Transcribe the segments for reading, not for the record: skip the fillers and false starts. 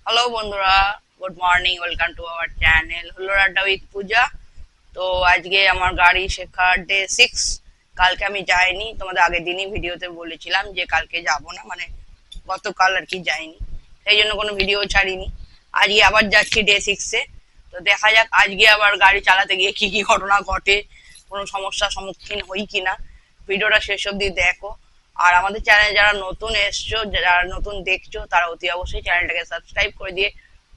Hello বন্ধুরা, good morning, welcome to our channel হুল্লোড় আড্ডা উইথ পূজা। তো আজকে আমার গাড়ি শেখার ডে 6। কালকে আমি যাইনি, তোমাদের আগের দিনই ভিডিওতে বলেছিলাম যে কালকে যাব না, মানে গতকাল আর কি যাইনি, সেই জন্য কোনো ভিডিও ছাড়িনি। আজকে আবার যাচ্ছি ডে 6-এ। তো দেখা যাক আজকে আবার গাড়ি চালাতে গিয়ে কি কি ঘটনা ঘটে, কোনো সমস্যার সম্মুখীন হই কিনা। ভিডিওটা শেষ অবধি দেখো। আর আমাদের চ্যানেলে যারা নতুন এসছো, যারা নতুন দেখছো, তারা অতি অবশ্যই চ্যানেলটাকে সাবস্ক্রাইব করে দিয়ে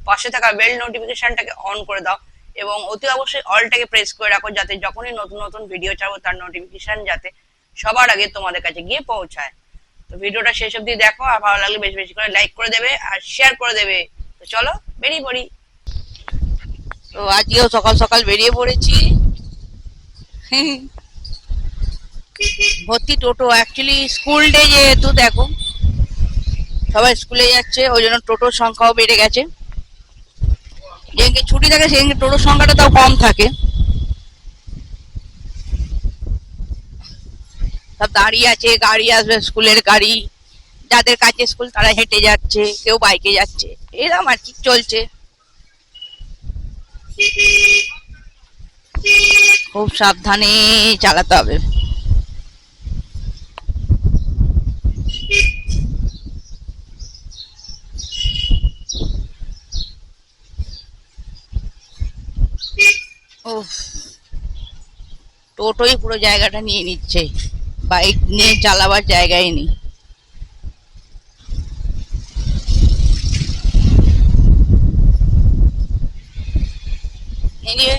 পাশে থাকা বেল নোটিফিকেশনটাকে অন করে দাও, এবং অতি অবশ্যই অলটাকে প্রেস করে রাখো, যাতে যখনই নতুন নতুন ভিডিও ছাড়বো তার নোটিফিকেশন যাতে সবার আগে তোমাদের কাছে গিয়ে পৌঁছায়। তো ভিডিওটা শেষ অবধি দেখো, আর ভালো লাগলে বেশি বেশি করে লাইক করে দেবে আর শেয়ার করে দেবে। তো চলো বেরিয়ে পড়ি। তো আজকেও সকাল সকাল বেরিয়ে পড়েছি। ভর্তি টোটো, অ্যাকচুয়ালি স্কুল ডে যেহেতু দেখো সবাই স্কুলে যাচ্ছে, ওই জন্য টোটোর সংখ্যাও বেড়ে গেছে। যেদিনকে ছুটি থাকে সেদিনকে টোটোর সংখ্যাটা তাও কম থাকে। সব দাঁড়িয়ে আছে, গাড়ি আসবে, স্কুলের গাড়ি। যাদের কাছে স্কুল তারা হেঁটে যাচ্ছে, কেউ বাইকে যাচ্ছে, এরকম আর কি চলছে। খুব সাবধানে চালাতে হবে। ও, টোটোই পুরো জায়গাটা নিয়ে নিচ্ছে, বাইক নিয়ে চালাবার জায়গাই নেই। এনিওয়ে,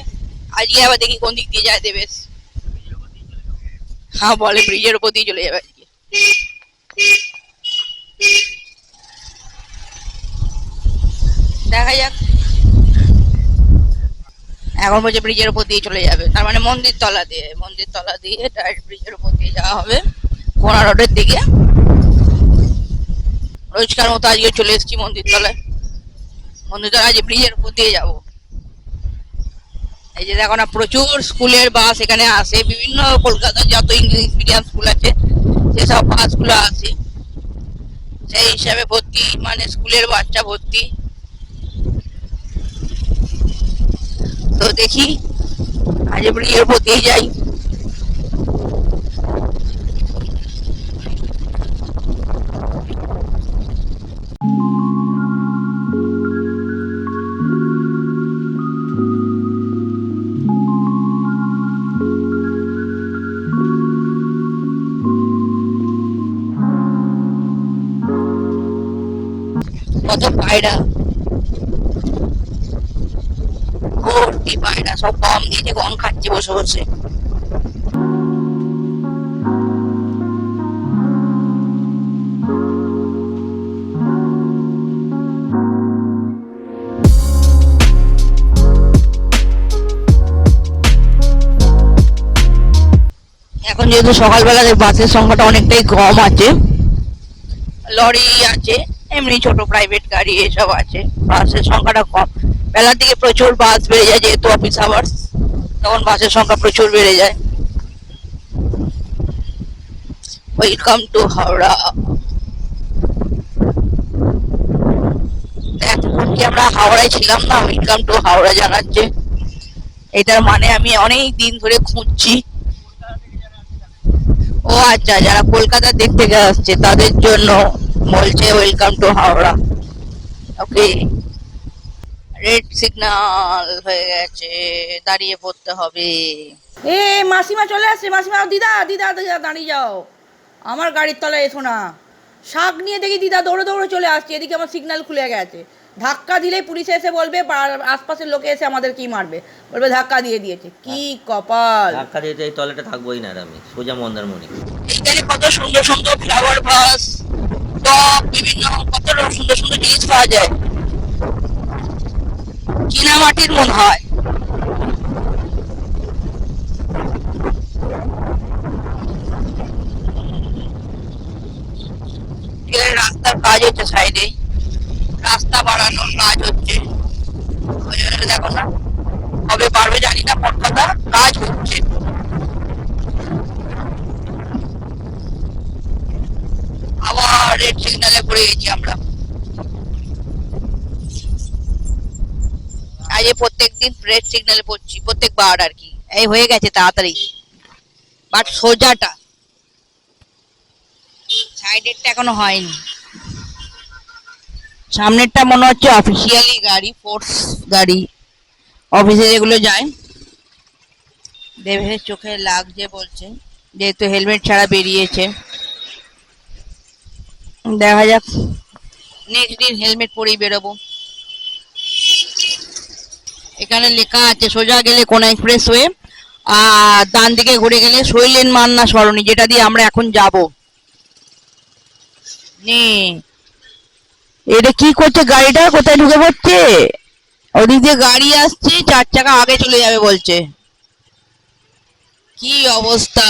আজকে আবার দেখি কোন দিক দিয়ে যায় দেবেশ। হ্যাঁ, বলে ব্রিজের উপর দিয়ে চলে যাবে আজকে। দেখা যাক। এখন বলছে ব্রিজের উপর দিয়ে চলে যাবে, তার মানে মন্দির তলা দিয়ে ডাইরেক্ট ব্রিজের উপর দিয়ে যাওয়া হবে কোনা রোডের দিকে। রোজকার মতো আজকে চলে এসেছি মন্দির তলায় আজ ব্রিজের উপর দিয়ে যাবো। এই যে দেখো না, প্রচুর স্কুলের বাস এখানে আসে, বিভিন্ন কলকাতার যত ইংলিশ মিডিয়াম স্কুল আছে সেসব বাসগুলো আসে, সেই হিসাবে ভর্তি, মানে স্কুলের বাচ্চা ভর্তি। তো দেখি আজ ব্রিজের উপর দিয়ে যাই। কত পায়রা, ভর্তি পায়রা, সব গম দিয়েছে, গম খাচ্ছে বসে বসে। এখন যেহেতু সকালবেলা বাসের সংখ্যাটা অনেকটাই কম আছে, লরি আছে, এমনি ছোট প্রাইভেট গাড়ি এসব আছে, বাসের সংখ্যাটা কম। বেলার দিকে প্রচুর বাস বেড়ে যায়, যেহেতু অফিস আওয়ার্স, তখন বাসের সংখ্যা প্রচুর বেড়ে যায়। Welcome to Howrah. এতক্ষণ কি আমরা হাওড়ায় ছিলাম না, ওয়েলকাম টু হাওড়া জানাচ্ছে। এটার মানে আমি অনেক দিন ধরে খুঁজছি। ও আচ্ছা, যারা কলকাতা দেখতে আসছে তাদের জন্য বলছে welcome to Howrah. Okay, red signal হয়ে গেছে, দাঁড়িয়ে পড়তে হবে। এ মাসিমা চলে আসছে, মাসিমা, দিদা দিদা দিদা দাঁড়িয়ে যাও, আমার গাড়ির তলায় এসো না। শাক নিয়ে দেখি দিদা দৌড়ে দৌড়ে চলে আসছে, এদিকে আমার সিগন্যাল খুলে গেছে। ধাক্কা দিলেই পুলিশে এসে বলবে, আশপাশের লোকে এসে আমাদের কি মারবে, বলবে ধাক্কা দিয়ে দিয়েছে। কি কপাল! ধাক্কা দিতে এই তলেটা থাকবোই না, আর আমি সোজা মন্দারমণি। এখানে কত সুন্দর সুন্দর ফ্লাওয়ার ভাস, টব, বিভিন্ন কত সুন্দর সুন্দর জিনিস পাওয়া যায়, চীনা মাটির মনে হয়। এখানে রাস্তার কাজ হচ্ছে, সাইডে রাস্তা বাড়ানোর কাজ হচ্ছে, ওই জন্য দেখো না, কবে পারবে জানি না, মোট কথা কাজ হচ্ছে। আবার রেড সিগন্যালে পড়ে গেছি আমরা। আজ প্রত্যেকদিন রেড সিগন্যালে পড়ছি, প্রত্যেকবার আর কি। এই হয়ে গেছে তাড়াতাড়ি, বাট সোজাটা, সাইডেরটা এখনো হয়নি। সামনেরটা মনে হচ্ছে অফিসিয়ালি গাড়ি, ফোর্স গাড়ি, অফিসে যেগুলো যায়। দেবের চোখে লাগছে বলছে, যেহেতু হেলমেট ছাড়া বেরিয়েছে। দেখা যাক, নেক্সট দিন হেলমেট পরেই বেরোবো। এখানে লেখা আছে সোজা গেলে কোন এক্সপ্রেস হয়ে, আর ডান দিকে ঘুরে গেলে শৈলেন মান্না সরণি, যেটা দিয়ে আমরা এখন যাব। নে, এটা কি করছে গাড়িটা, কোথায় ঢুকে পড়ছে? ওদিক দিয়ে গাড়ি আসছে, 4 চাকা আগে চলে যাবে বলছে। কি অবস্থা,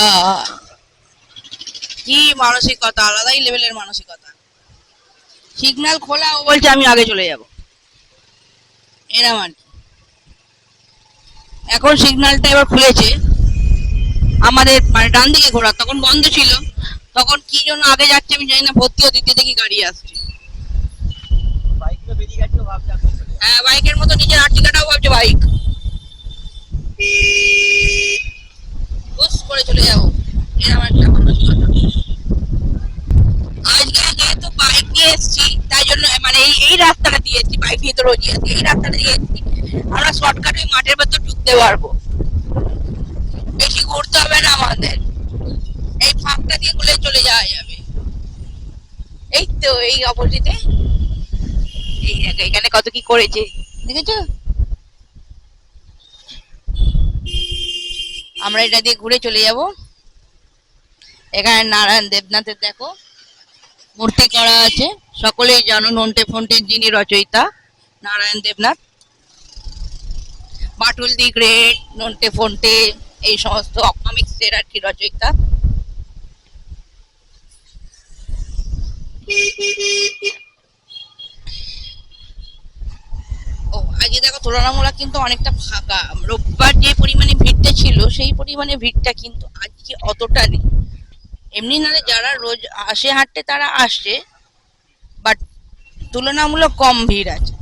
কি মানসিকতা, আলাদাই লেভেলের মানসিকতা। সিগন্যাল খোলা, ও বলছে আমি আগে চলে যাব, এরম আর কি। এখন সিগন্যালটা এবার খুলেছে আমাদের, মানে ডান দিকে ঘোরা, তখন বন্ধ ছিল। তখন কি জন্য আগে যাচ্ছে আমি জানি না, ভর্তি দিতে দেখি গাড়ি আসছে। হ্যাঁ, বাইকের মতো নিজের আর্টিকাটাও ভাবছে বাইক, বুস করে চলে যাবো, এরকম একটা মানসিকতা। আজকে যেহেতু বাইক নিয়ে এসেছি, তাই জন্য মানে এই রাস্তাটা দিয়ে এসেছি, বাইক নিয়ে তো রোজই আসি, এই রাস্তাটা দিয়ে এসেছি, আমরা শর্টকাটে মাঠের ভেতর ঢুকতে পারবো, বেশি ঘুরতে হবে না আমাদের, এই ফাঁকটা দিয়ে খুলে চলে যাওয়া যাবে। এই তো এই অপোজিটে, এই দেখো এখানে কত কি করেছে, দেখেছো? আমরা এটা দিয়ে ঘুরে চলে যাব। এখানে নারায়ণ দেবনাথের দেখো মূর্তি করা আছে, সকলেই জানো নন্টে ফন্টের যিনি রচয়িতা নারায়ণ দেবনাথ, বাটুল দি গ্রেট, নন্টে ফন্টে, এই সমস্ত কমিক্সের আর কি রচয়িতা। ও আজকে দেখো তুলনামূলক কিন্তু অনেকটা ফাঁকা, রোববার যে পরিমাণে ভিড়টা ছিল সেই পরিমাণে ভিড়টা কিন্তু আজকে অতটা নেই। এমনি নালে যারা রোজ আসে হাঁটতে তারা আসছে, বাট তুলনামূলক কম ভিড় আছে।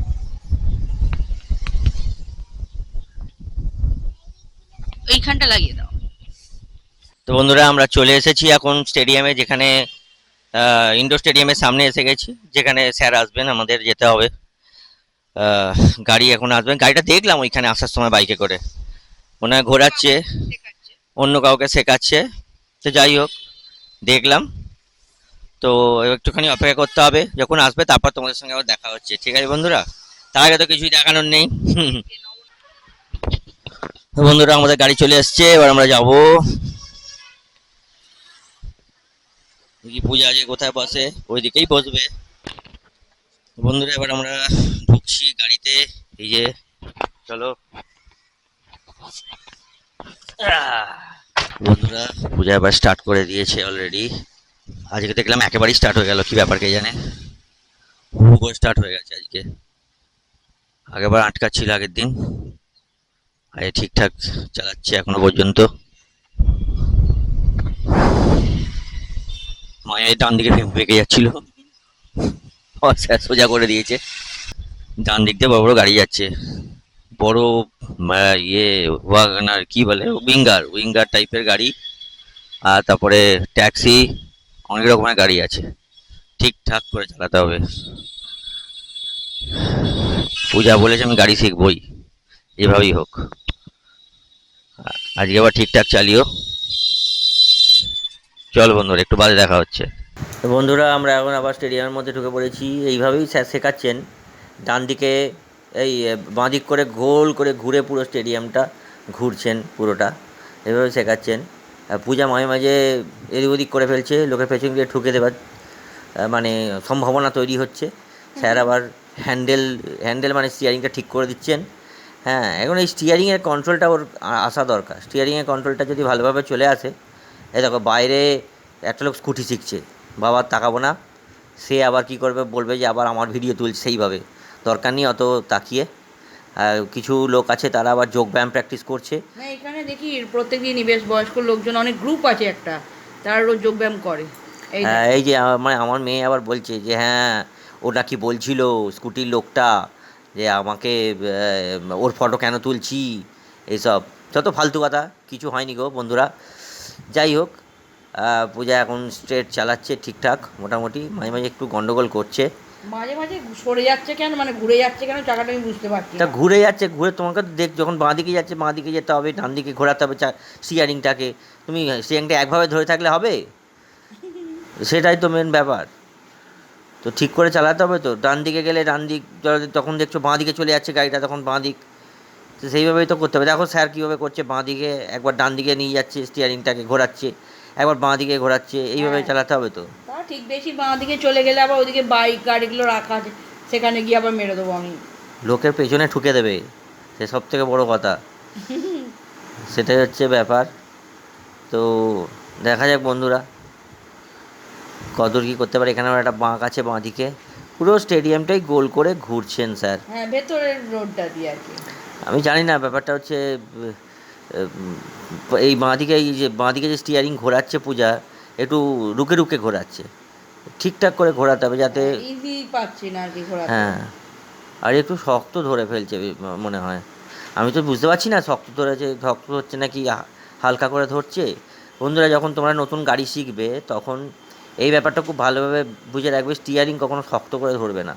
ওইখানটা লাগিয়ে দাও। তো বন্ধুরা আমরা চলে এসেছি এখন স্টেডিয়ামে, যেখানে ইন্ডোর স্টেডিয়ামের সামনে এসে গেছি, যেখানে স্যার আসবেন, আমাদের যেতে হবে। আহ, গাড়ি এখন আসবেন, গাড়িটা দেখলাম ওইখানে আসার সময় বাইকে করে, মনে হয় ঘোরাচ্ছে, অন্য কাউকে শেখাচ্ছে। তো যাই হোক, দেখলাম। তো একটুখানি অপেক্ষা করতে হবে, যখন আসবে তারপর তোমাদের সঙ্গে আবার দেখা হচ্ছে, ঠিক আছে বন্ধুরা? তার আগে তো কিছুই দেখানোর নেই। তো বন্ধুরা আমাদের গাড়ি চলে এসছে, এবার আমরা যাবো। দেখি পূজা আজকে কোথায় বসে, ওইদিকেই বসবে। বন্ধুরা এবার আমরা ঢুকছি গাড়িতে, এই যে, চলো। বন্ধুরা পূজা এবার স্টার্ট করে দিয়েছে অলরেডি। আজকে দেখলাম একেবারেই স্টার্ট হয়ে গেল, কি ব্যাপার কে জানে, হু করে স্টার্ট হয়ে গেছে আজকে। আগেবার আটকাচ্ছিল আগের দিন, আর এ ঠিকঠাক চালাচ্ছে এখনো পর্যন্ত। মায়ের ডান দিকে বেঁকে যাচ্ছিল, সোজা করে দিয়েছে। ডান দিক দিয়ে বড় বড় গাড়ি যাচ্ছে, বড় ইয়ে ওয়াগনার কি বলে, উইঙ্গার উইঙ্গার টাইপের গাড়ি, আর তারপরে ট্যাক্সি, অনেক রকমের গাড়ি আছে, ঠিকঠাক করে চালাতে হবে। পূজা বলেছে আমি গাড়ি শিখবই, যেভাবেই হোক। আজকে আবার ঠিকঠাক চালিও। চল বন্ধুরা, একটু বাদে দেখা হচ্ছে। তো বন্ধুরা আমরা এখন আবার স্টেডিয়ামের মধ্যে ঢুকে পড়েছি। এইভাবেই স্যার শেখাচ্ছেন, ডান দিকে এই বাঁ দিক করে গোল করে ঘুরে পুরো স্টেডিয়ামটা ঘুরছেন পুরোটা, এভাবে শেখাচ্ছেন। পূজা মাঝে মাঝে এদিক ওদিক করে ফেলছে, লোকের পেছন দিয়ে ঠুকে দেবার মানে সম্ভাবনা তৈরি হচ্ছে। স্যার আবার হ্যান্ডেল মানে স্টিয়ারিংটা ঠিক করে দিচ্ছেন। হ্যাঁ, এখন এই স্টিয়ারিংয়ের কন্ট্রোলটা ওর আসা দরকার। স্টিয়ারিংয়ের কন্ট্রোলটা যদি ভালোভাবে চলে আসে, এই দেখো বাইরে একটা লোক স্কুটি শিখছে, বাবার তাকাবো না, সে আবার কি করবে, বলবে যে আবার আমার ভিডিও তুলছে, সেইভাবে দরকার নেই অত তাকিয়ে। কিছু লোক আছে তারা আবার যোগব্যায়াম প্র্যাকটিস করছে। না এখানে দেখি প্রত্যেকদিনই বেশ বয়স্ক লোকজন, অনেক গ্রুপ আছে একটা, তারা রোজ যোগব্যায়াম করে। এই হ্যাঁ, এই যে আমার মেয়ে আবার বলছে যে হ্যাঁ ও নাকি বলছিল স্কুটির লোকটা যে আমাকে ওর ফটো কেন তুলছি, এইসব যত ফালতু কথা, কিছু হয়নি গো বন্ধুরা। যাই হোক, পূজা এখন স্ট্রেট চালাচ্ছে ঠিকঠাক মোটামুটি, মাঝে মাঝে একটু গন্ডগোল করছে। মাঝে মাঝে সরে যাচ্ছে কেন, মানে ঘুরে যাচ্ছে কেন চাকাটা আমি বুঝতে পারছি তা না। ঘুরে যাচ্ছে, ঘুরে তোমাকে তো দেখ, যখন বাঁ দিকে যাচ্ছে বাঁ দিকে যেতে হবে, ডান দিকে ঘোরাতে হবে স্টিয়ারিংটাকে। তুমি স্টিয়ারিংটা একভাবে ধরে থাকলে হবে? সেটাই তো মেন ব্যাপার। তো ঠিক করে চালাতে হবে তো, ডান দিকে গেলে ডান দিক, তখন দেখছো বাঁ দিকে চলে যাচ্ছে গাড়িটা, তখন বাঁ দিক, তো সেইভাবেই তো করতে হবে। দেখো স্যার কীভাবে করছে, বাঁ দিকে একবার ডান দিকে নিয়ে যাচ্ছে স্টিয়ারিংটাকে, ঘোরাচ্ছে, একবার বাঁ দিকে ঘোরাচ্ছে, এইভাবে হ্যাঁ। চালাতে হবে তো। তা ঠিক, বেশি বাঁ দিকে চলে গেলে আবার ওইদিকে বাইক গাড়িগুলো রাখা আছে, সেখানে গিয়ে আবার মেরে দেবো আমি। লোকের পেছনে ঠুকে দেবে, সে সব থেকে বড়ো কথা, সেটাই হচ্ছে ব্যাপার। তো দেখা যাক বন্ধুরা কতদূর কী করতে পারে। এখানে আমার একটা বাঁক আছে বাঁ দিকে, পুরো স্টেডিয়ামটাই গোল করে ঘুরছেন স্যার। হ্যাঁ, ভেতরের রোডটা দিয়ে আর কি। আমি জানি না, ব্যাপারটা হচ্ছে এই বাঁদিকে, এই যে বাঁদিকে যে স্টিয়ারিং ঘোরাচ্ছে পূজা, একটু রুকে রুকে ঘোরাচ্ছে, ঠিকঠাক করে ঘোরাতে হবে যাতে। ইজি পাচ্ছি না আর কি ঘোরাতে। হ্যাঁ, আর একটু শক্ত ধরে ফেলছে মনে হয়। আমি তো বুঝতে পারছি না শক্ত ধরেছে, শক্ত হচ্ছে নাকি হালকা করে ধরছে। বন্ধুরা, যখন তোমরা নতুন গাড়ি শিখবে তখন এই ব্যাপারটা খুব ভালোভাবে বুঝে রাখবে, স্টিয়ারিং কখনো শক্ত করে ধরবে না,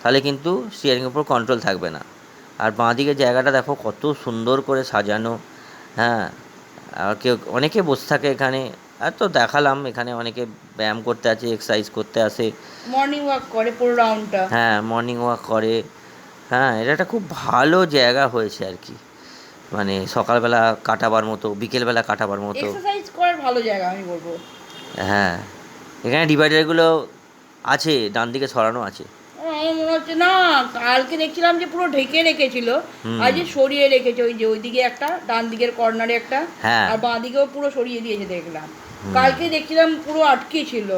তাহলে কিন্তু স্টিয়ারিংয়ের উপর কন্ট্রোল থাকবে না। আর বাঁদিকের জায়গাটা দেখো কত সুন্দর করে সাজানো। হ্যাঁ, আর কেউ অনেকে বসে থাকে এখানে, আর তো দেখালাম এখানে অনেকে ব্যায়াম করতে আছে, এক্সারসাইজ করতে আসে। মর্নিং ওয়াক করে পুরো রাউন্ডটা। হ্যাঁ, মর্নিং ওয়াক করে। হ্যাঁ, এটা একটা খুব ভালো জায়গা হয়েছে আর কি, মানে সকালবেলা কাটাবার মতো, বিকেলবেলা কাটাবার মতো। এক্সারসাইজ করার ভালো জায়গা আমি বলবো। হ্যাঁ, এখানে ডিভাইডারগুলো আছে, ডান দিকে সরানো আছে। আমার মনে হচ্ছে না, কালকে দেখছিলাম যে পুরো ঢেকে রেখেছিল, হুম। আজ সরিয়ে রেখেছে, ওই যে ওইদিকে একটা, ডান দিকের কর্নারে একটা, হ্যাঁ। আর বাঁ দিকেও পুরো সরিয়ে দিয়েছে দেখলাম। কালকে দেখছিলাম পুরো আটকে ছিল,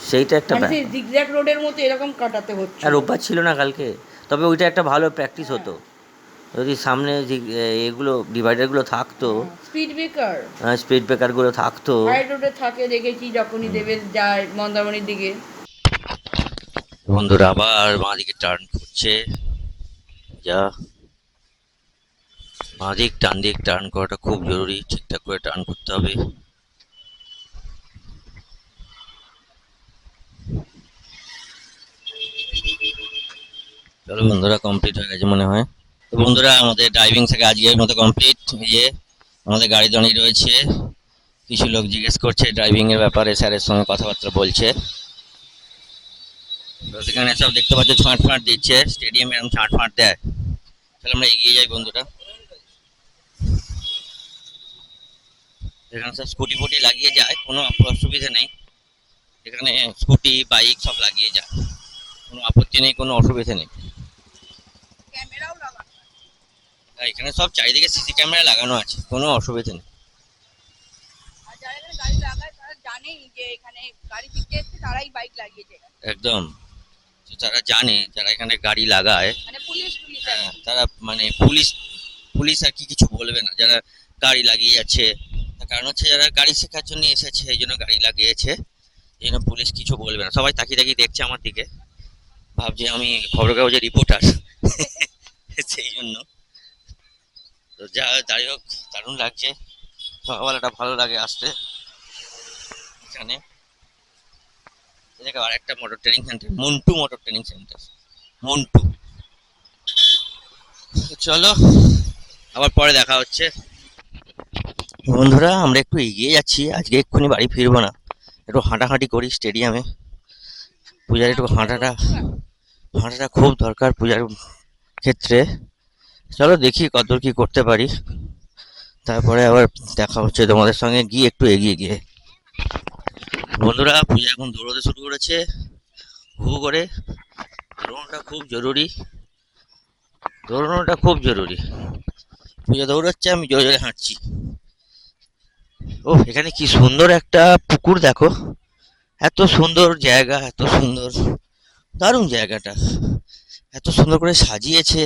সেইটা একটা মানে সেই ব্যাপার। জিগজ্যাগ রোডের মতো এরকম কাটাতে হচ্ছে। আর অভ্যাস ছিল না কালকে, তবে ওইটা একটা ভালো প্র্যাকটিস হতো যদি সামনে যে এগুলো ডিভাইডারগুলো থাকতো, স্পিড ব্রেকার স্পিড ব্রেকারগুলো থাকতো। হাই রোডে থাকে, দেখেছি যখনই দেবে যায় মন্দারমণির দিকে। বন্ধুরা আবার বাঁ দিকে টার্ন করছে, যা বাঁ দিক ডান দিক টার্ন করাটা খুব জরুরি, ঠিকঠাক করে টার্ন করতে হবে। চলো বন্ধুরা, কমপ্লিট হয়ে গেছে মনে হয়। তো বন্ধুরা, আমাদের ড্রাইভিং থেকে আজকের মতো কমপ্লিট। এই যে আমাদের গাড়ি দাঁড়িয়ে রয়েছে, কিছু লোক জিজ্ঞেস করছে ড্রাইভিং এর ব্যাপারে, স্যারের সঙ্গে কথাবার্তা বলছে। তো সেখানে সব দেখতে পাচ্ছ ছাঁট ফাঁট দিচ্ছে, স্টেডিয়ামে এরকম ছাঁট ফাঁট দেয়। তাহলে আমরা এগিয়ে যাই বন্ধুরা। এখানে সব স্কুটি ফুটি লাগিয়ে যায়, কোনো অসুবিধা নেই। এখানে স্কুটি বাইক সব লাগিয়ে যায়, কোনো আপত্তি নেই, কোনো অসুবিধা নেই। ক্যামেরাও লাগানো আর এখানে সব চারিদিকে সিসি ক্যামেরা লাগানো আছে, কোনো অসুবিধা নেই। আর যারা এখানে গাড়ি লাগায় তারা জানেই যে এখানে গাড়ি শিখতে এসছে, তারাই বাইক লাগিয়েছে এখানে। একদম, তো তারা জানে, যারা এখানে গাড়ি লাগায়, মানে পুলিশ পুলিশ হ্যাঁ, তারা মানে পুলিশ পুলিশ আর কি কিছু বলবে না যারা গাড়ি লাগিয়ে যাচ্ছে। তার কারণ হচ্ছে যারা গাড়ি শেখার জন্য এসেছে, এই জন্য গাড়ি লাগিয়েছে, এই জন্য পুলিশ কিছু বলবে না। সবাই তাকিয়ে তাকিয়ে দেখছে আমার দিকে, ভাবছে আমি খবরের কাগজের রিপোর্টার, সেই জন্য। তো যা যাই হোক, দারুণ লাগছে, সকালবেলাটা ভালো লাগে আসতে এখানে। এদিকে আর একটা motor training centre, Montu motor training centre, Montu. চলো, আবার পরে দেখা হচ্ছে। বন্ধুরা, আমরা একটু এগিয়ে যাচ্ছি, আজকে এক্ষুনি বাড়ি ফিরবো না, একটু হাঁটাহাঁটি করি স্টেডিয়ামে। পূজার একটু হাঁটাটা খুব দরকার পূজার ক্ষেত্রে। চলো দেখি কতদূর কি করতে পারি, তারপরে আবার দেখা হচ্ছে তোমাদের সঙ্গে গিয়ে একটু এগিয়ে গিয়ে। বন্ধুরা, পূজা এখন দৌড়তে শুরু করেছে, হু করে। দৌড়ানোটা খুব জরুরি, দৌড়ানোটা খুব জরুরি। পূজা দৌড়াচ্ছে, আমি জোরে জোরে হাঁটছি। ও, এখানে কি সুন্দর একটা পুকুর দেখো, এত সুন্দর জায়গা, এত সুন্দর, দারুণ জায়গাটা, এত সুন্দর করে সাজিয়েছে।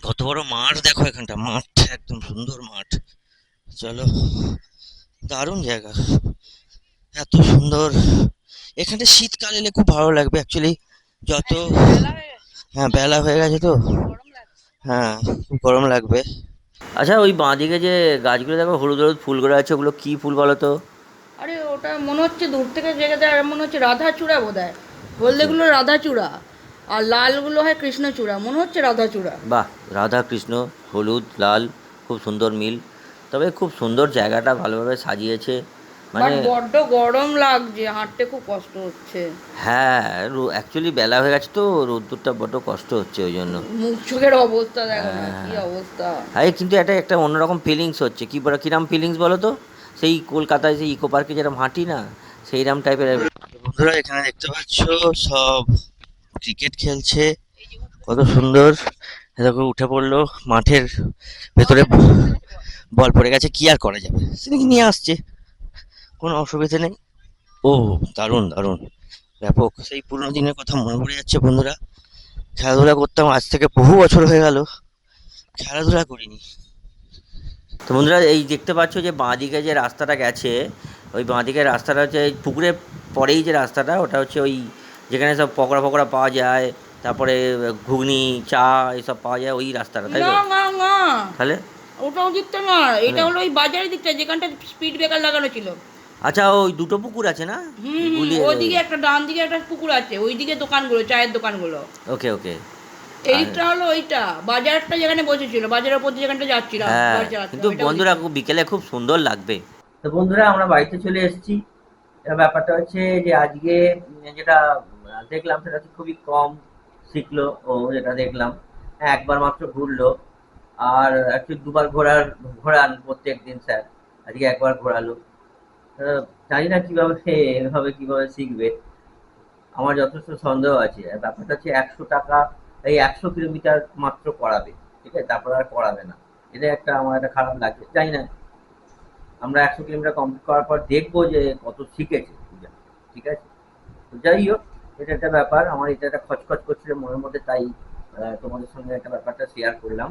কত বড় মাঠ দেখো, এখানটা মাঠ, একদম সুন্দর মাঠ। চলো, দারুণ জায়গা, এত সুন্দর। এখানটা শীতকাল এলে খুব ভালো লাগবে অ্যাকচুয়ালি, যত হ্যাঁ বেলা হয়ে গেছে তো। হ্যাঁ খুব গরম লাগবে। আচ্ছা ওই বাঁদিকে যে গাছগুলো দেখো হলুদ হলুদ ফুলগুলো আছে, ওগুলো কি ফুল বলো তো? আরে ওটা মনে হচ্ছে দূর থেকে দেখে দেয় মনে হচ্ছে রাধাচূড়া বোধ হয়। আচ্ছা। হলদেগুলো রাধাচূড়া আর লালগুলো হয় কৃষ্ণচূড়া, মনে হচ্ছে রাধাচূড়া। বাহ, রাধা কৃষ্ণ, হলুদ লাল, খুব সুন্দর মিল। তবে খুব সুন্দর জায়গাটা, ভালোভাবে সাজিয়েছে মানে। বাট বড্ড গরম লাগছে, হাঁটতে খুব কষ্ট হচ্ছে। হ্যাঁ, অ্যাকচুয়ালি বেলা হয়ে গেছে তো, রোদ্দুরটা বড্ড কষ্ট হচ্ছে ওই জন্য। মুখ চোখের অবস্থা দেখো না কি হ্যাঁ। অবস্থা। আরে কিন্তু এটা একটা অন্যরকম ফিলিংস হচ্ছে, কি বলে কিরাম ফিলিংস বলো তো? সেই কলকাতায় সেই ইকো পার্কে যেরকম হাঁটি না, সেইরকম টাইপের। বন্ধুরা এখানে দেখতে পাচ্ছ সব ক্রিকেট খেলছে, কত সুন্দর। এ দেখো উঠে পড়লো মাঠের ভেতরে, বল পড়ে গেছে, কি আর করা যাবে, সেদিকে নিয়ে আসছে, কোনো অসুবিধা নেই। ও দারুণ দারুণ, ব্যাপক, সেই পুরোনো দিনের কথা মনে পড়ে যাচ্ছে বন্ধুরা। খেলাধুলা করতাম, আজ থেকে বহু বছর হয়ে গেল খেলাধুলা করিনি। তো বন্ধুরা এই দেখতে পাচ্ছ যে বাঁদিকে যে রাস্তাটা গেছে, ওই বাঁদিকের রাস্তাটা হচ্ছে এই পুকুরের পরেই যে রাস্তাটা, ওটা হচ্ছে ওই যেখানে সব পকোড়া ফকোড়া পাওয়া যায়, তারপরে ঘুগনি চা এসব পাওয়া যায়, ওই রাস্তাটা, তাই না তো? না না, তাহলে ওটা দিকটা না, এটা মানে, হলো ওই বাজারের দিকটা যেখানটা স্পিড ব্রেকার লাগানো ছিল। আচ্ছা ওই দুটো পুকুর আছে না? হুম হুম, গুলিয়ে, ওইদিকে একটা ডান দিকে একটা পুকুর আছে, ওইদিকে দোকানগুলো, চায়ের দোকানগুলো। ওকে ওকে। এই আর দিকটা হলো ওইটা বাজারটা যেখানে বসেছিল, বাজারের উপর দিয়ে যেখানটা যাচ্ছিলাম হ্যাঁ, গাড়ি চালাচ্ছিলাম, কিন্তু ওইটা বন্ধুরা ওইদিকটা। বিকেলে খুব সুন্দর লাগবে। তো বন্ধুরা আমরা বাড়িতে চলে এসেছি। এবার ব্যাপারটা হচ্ছে যে আজকে যেটা দেখলাম সেটা হচ্ছে খুবই কম শিখলো ও, যেটা দেখলাম একবার মাত্র ঘুরলো। আর অ্যাকচুয়ালি দুবার ঘোরান প্রত্যেক দিন স্যার, আজকে একবার ঘোরালো। জানি না কিভাবে এভাবে কিভাবে শিখবে, আমার যথেষ্ট সন্দেহ আছে। আর ব্যাপারটা হচ্ছে 100 টাকা, এই 100 কিলোমিটার মাত্র করাবে, ঠিক আছে, তারপর আর করাবে না। এটা একটা আমার একটা খারাপ লাগছে, জানি না। আমরা 100 কিলোমিটার কমপ্লিট করার পর দেখবো যে কত শিখেছে পূজা, ঠিক আছে। তো যাই হোক, এটা একটা ব্যাপার, আমার এটা একটা খচখচ করছিল মনের মধ্যে, তাই তোমাদের সঙ্গে একটা ব্যাপারটা শেয়ার করলাম।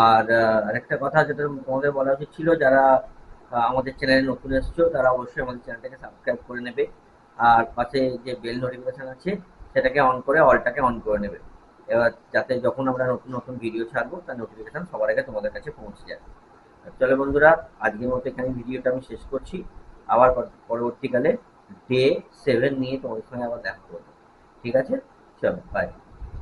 আর আরেকটা কথা যেটা তোমাদের বলা উচিত ছিল, যারা আমাদের চ্যানেলে নতুন এসছো তারা অবশ্যই আমাদের চ্যানেলটাকে সাবস্ক্রাইব করে নেবে। আর পাশে যে বেল নোটিফিকেশন আছে সেটাকে অন করে, অলটাকে অন করে নেবে, এবার যাতে যখন আমরা নতুন নতুন ভিডিও ছাড়বো তার নোটিফিকেশন সবার আগে তোমাদের কাছে পৌঁছে যায়। চলো বন্ধুরা, আজকের মতো এখানে ভিডিওটা আমি শেষ করছি। আবার পরবর্তীকালে ডে 7 নিয়ে তোমাদের সঙ্গে আবার দেখা করবো, ঠিক আছে? চলো বাই।